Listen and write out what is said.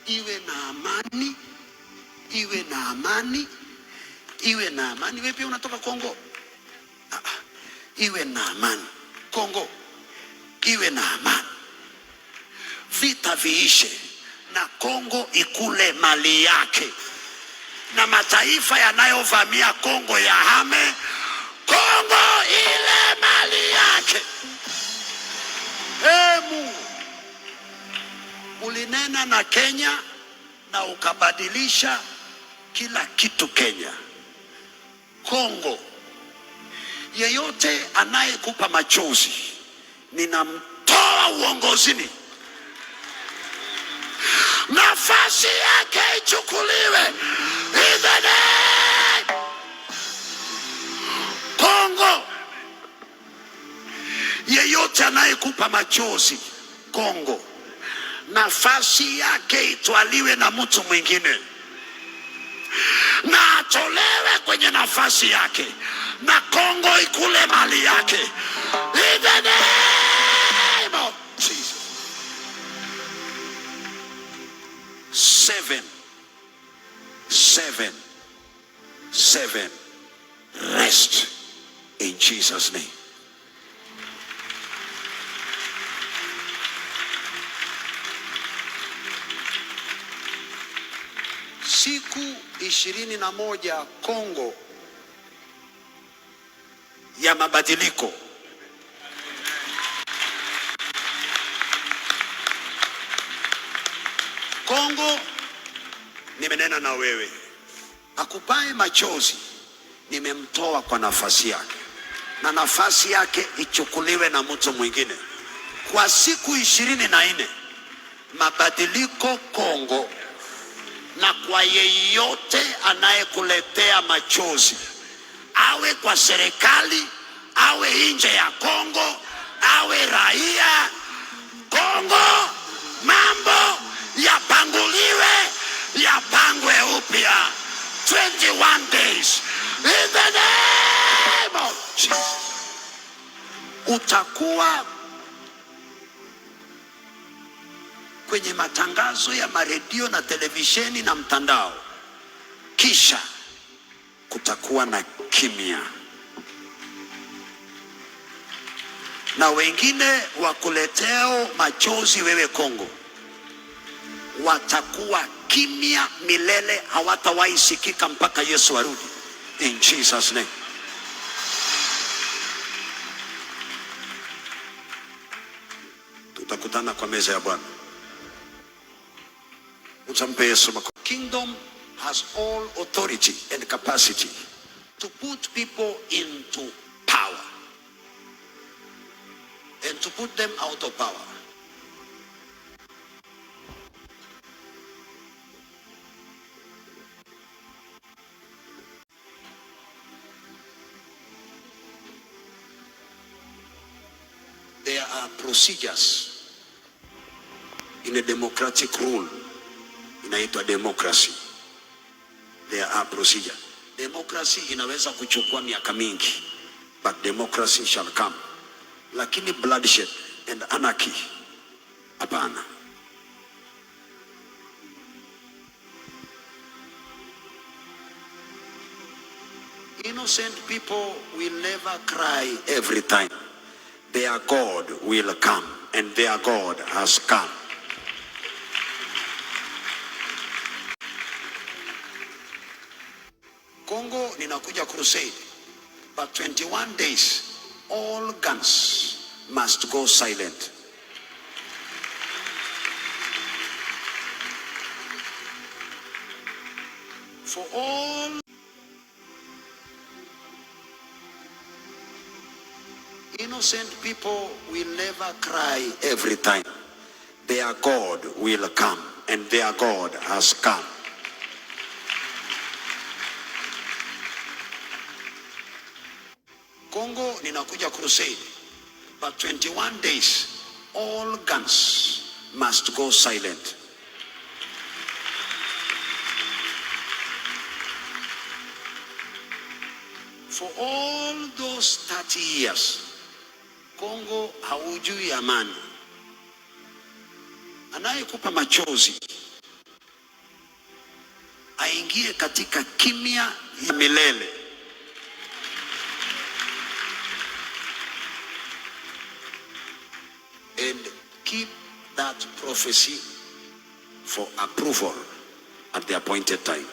iwe na amani, iwe na amani, iwe na amani. Wewe pia unatoka Kongo? Iwe na amani Kongo, iwe na amani, vita viishe na Kongo ikule mali yake, na mataifa yanayovamia Kongo yahame, Kongo ile mali yake. Mungu ulinena na Kenya na ukabadilisha kila kitu Kenya. Kongo, yeyote anayekupa machozi ninamtoa uongozini, nafasi yake ichukuliwe in the name. Kongo, yeyote anayekupa machozi Kongo, nafasi yake itwaliwe na mtu mwingine, na atolewe kwenye nafasi yake, na Kongo ikule mali yake in the name of Jesus. 7 7 7 rest in Jesus' name. Siku 21 Kongo ya mabadiliko. Kongo, nimenena na wewe, akupae machozi nimemtoa kwa nafasi yake, na nafasi yake ichukuliwe na mtu mwingine kwa siku 24 mabadiliko Kongo. Na kwa yeyote anayekuletea machozi, awe kwa serikali, awe nje ya Kongo, awe raia, Kongo mambo yapanguliwe, yapangwe upya 21 days in the name of Jesus. Utakuwa kwenye matangazo ya maredio na televisheni na mtandao, kisha kutakuwa na kimya, na wengine wakuleteo machozi wewe Kongo watakuwa kimya milele, hawatawahi sikika mpaka Yesu arudi in Jesus name. Tutakutana kwa meza ya Bwana. Kingdom has all authority and capacity to put people into power and to put them out of power. There are procedures in a democratic rule. Inaitwa democracy. There are procedure. Democracy inaweza kuchukua miaka mingi, but democracy shall come. Lakini bloodshed and anarchy, hapana. Innocent people will never cry every time. Their God will come, and their God has come. Kongo ninakuja crusade, but 21 days all guns must go silent. For all innocent people will never cry every time. Their God will come, and their God has come. Kongo ninakuja crusade, but 21 days all guns must go silent. For all those 30 years Kongo haujui amani, Anayekupa machozi aingie katika kimya ya milele. And keep that prophecy for approval at the appointed time.